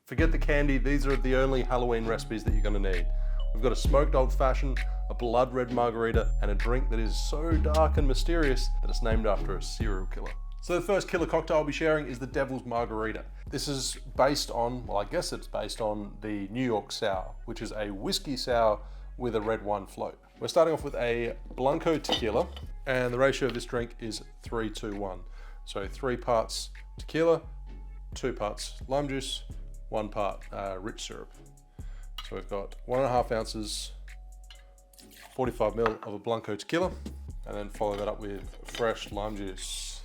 Forget the candy, these are the only Halloween recipes that you're gonna need. We've got a smoked old fashioned, a blood red margarita, and a drink that is so dark and mysterious that it's named after a serial killer. So the first killer cocktail I'll be sharing is the Devil's Margarita. This is based on, well, I guess it's based on the New York Sour, which is a whiskey sour with a red wine float. We're starting off with a blanco tequila, and the ratio of this drink is 3-2-1. So 3 parts tequila, 2 parts lime juice, 1 part rich syrup. So we've got 1.5 ounces, 45 ml of a blanco tequila, and then follow that up with fresh lime juice.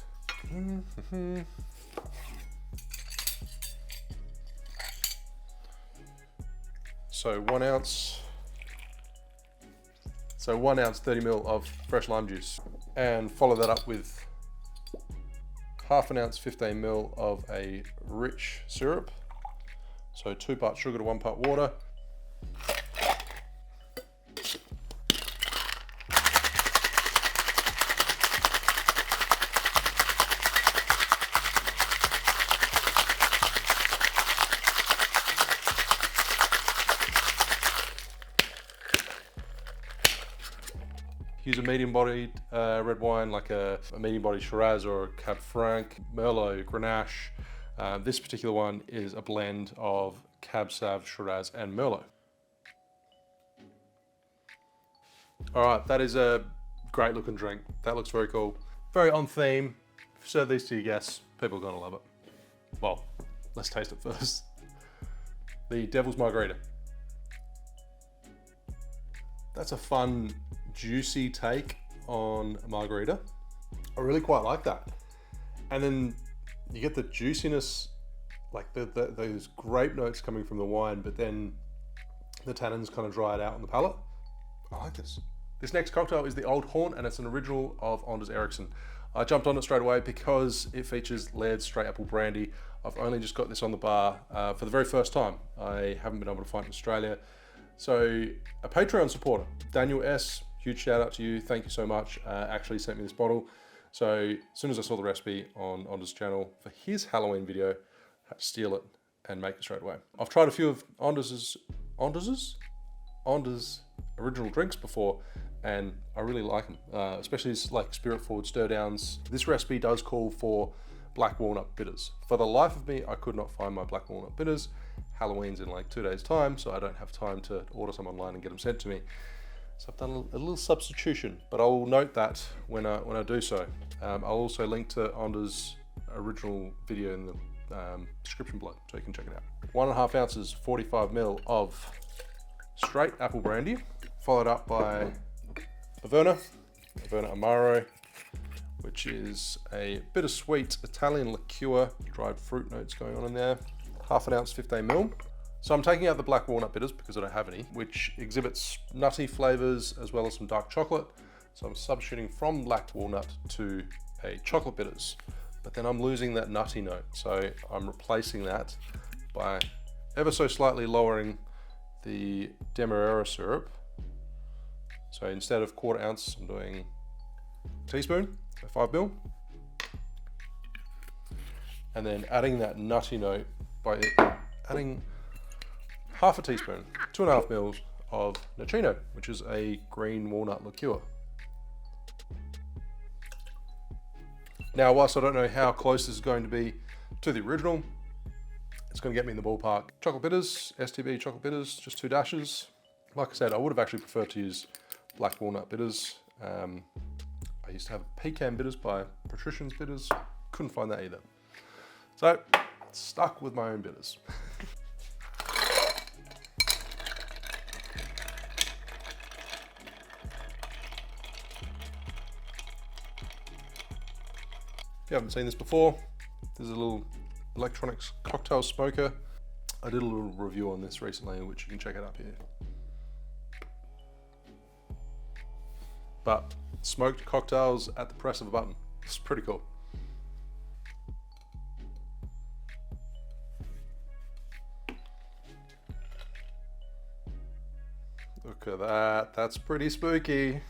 So 1 ounce, 30 ml of fresh lime juice, and follow that up with half an ounce, 15 ml of a rich syrup. So 2 parts sugar to 1 part water. Use a medium-bodied red wine like a medium-bodied Shiraz or a Cab Franc, Merlot, Grenache. This particular one is a blend of Cab Sav, Shiraz, and Merlot. All right, that is a great looking drink. That looks very cool. Very on theme. If you serve these to your guests, people are gonna love it. Well, let's taste it first. The Devil's Margarita. That's a fun, juicy take on a margarita. I really quite like that. And then you get the juiciness, like those grape notes coming from the wine, but then the tannins kind of dry it out on the palate. I like this. This next cocktail is the Old Horn, and it's an original of Anders Erickson. I jumped on it straight away because it features Laird's straight apple brandy. I've only just got this on the bar for the very first time. I haven't been able to find it in Australia. So a Patreon supporter, Daniel S., huge shout out to you. Thank you so much. Actually sent me this bottle. So as soon as I saw the recipe on Anders' channel for his Halloween video, I had to steal it and make it straight away. I've tried a few of Anders' original drinks before, and I really like them, especially his like spirit forward stir downs. This recipe does call for black walnut bitters. For the life of me, I could not find my black walnut bitters. Halloween's in like 2 days time, so I don't have time to order some online and get them sent to me. So I've done a little substitution, but I'll note that when I do so. I'll also link to Anders' original video in the description below, so you can check it out. 1.5 ounces, 45 ml of straight apple brandy, followed up by Averna Amaro, which is a bittersweet Italian liqueur, dried fruit notes going on in there. 1/2 ounce, 15 ml. So I'm taking out the black walnut bitters because I don't have any, which exhibits nutty flavors as well as some dark chocolate. So I'm substituting from black walnut to a chocolate bitters, but then I'm losing that nutty note. So I'm replacing that by ever so slightly lowering the demerara syrup. So instead of 1/4 ounce, I'm doing a teaspoon, so 5 ml. And then adding that nutty note by adding 1/2 teaspoon, 2.5 ml of Nocino, which is a green walnut liqueur. Now, whilst I don't know how close this is going to be to the original, it's going to get me in the ballpark. Chocolate bitters, STB chocolate bitters, just 2 dashes. Like I said, I would have actually preferred to use black walnut bitters. I used to have pecan bitters by Patrician's Bitters. Couldn't find that either. So, stuck with my own bitters. If you haven't seen this before, there's a little electronics cocktail smoker. I did a little review on this recently, which you can check it up here. But smoked cocktails at the press of a button. It's pretty cool. Look at that, that's pretty spooky.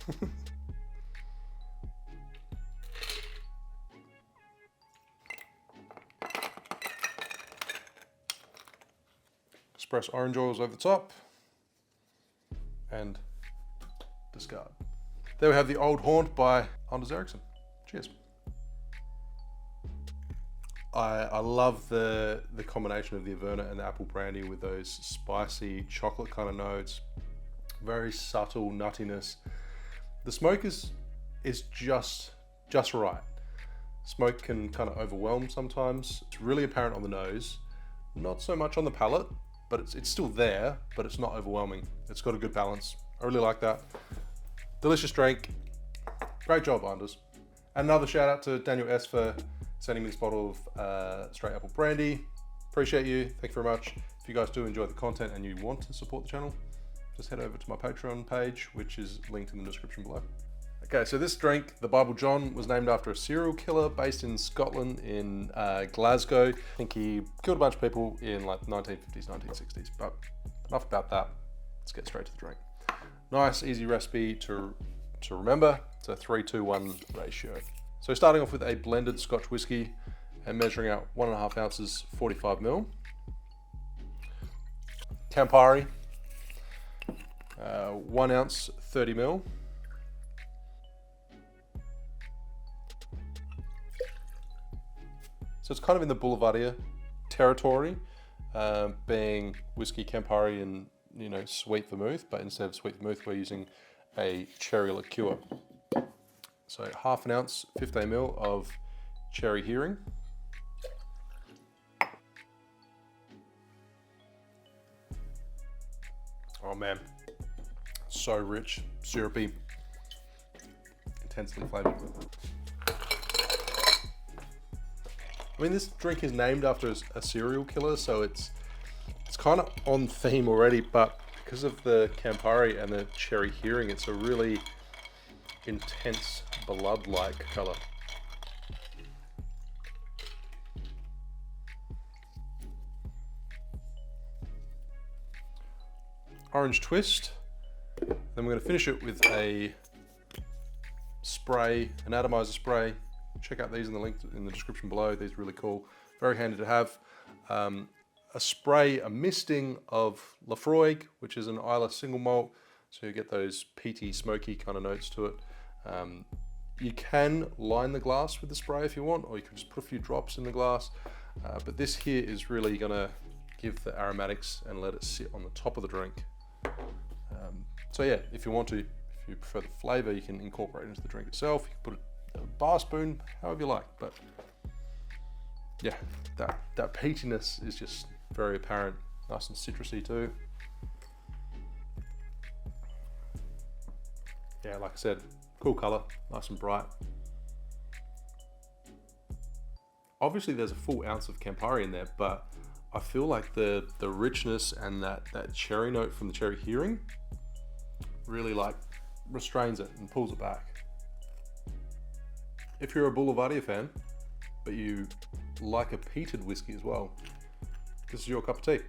express orange oils over the top, and discard. There we have the Old Haunt by Anders Erickson. Cheers. I love the combination of the Averna and the apple brandy with those spicy chocolate kind of notes. Very subtle nuttiness. The smoke is just right. Smoke can kind of overwhelm sometimes. It's really apparent on the nose, not so much on the palate, but it's still there, but it's not overwhelming. It's got a good balance. I really like that. Delicious drink. Great job, Anders. And another shout out to Daniel S for sending me this bottle of straight apple brandy. Appreciate you. Thank you very much. If you guys do enjoy the content and you want to support the channel, just head over to my Patreon page, which is linked in the description below. Okay, so this drink, the Bible John, was named after a serial killer based in Scotland, in Glasgow. I think he killed a bunch of people in like the 1950s, 1960s, but enough about that. Let's get straight to the drink. Nice, easy recipe to remember. It's a 3-2-1 ratio. So starting off with a blended Scotch whiskey and measuring out 1.5 ounces, 45 ml. Campari, 1 ounce, 30 ml. So it's kind of in the Boulevardier territory, being whiskey, Campari, and sweet vermouth, but instead of sweet vermouth, we're using a cherry liqueur. So 1/2 ounce, 15 ml of cherry Heering. Oh man, so rich, syrupy, intensely flavored. I mean, this drink is named after a serial killer, so it's kind of on theme already, but because of the Campari and the cherry Heering, it's a really intense blood-like color. Orange twist. Then we're going to finish it with a spray, an atomizer spray. Check out these in the link in the description below. These are really cool, very handy to have. A spray, a misting of Laphroaig, which is an Islay single malt, so you get those peaty, smoky kind of notes to it. You can line the glass with the spray if you want, or you can just put a few drops in the glass. But this here is really gonna give the aromatics and let it sit on the top of the drink. So yeah, if you want to, if you prefer the flavor, you can incorporate it into the drink itself. You can put a bar spoon, however you like, but yeah, that peatiness is just very apparent. Nice and citrusy too. Yeah, like I said, cool color, nice and bright. Obviously there's a full ounce of Campari in there, but I feel like the richness and that cherry note from the cherry Heering really like restrains it and pulls it back. If you're a Boulevardier fan, but you like a peated whiskey as well, this is your cup of tea.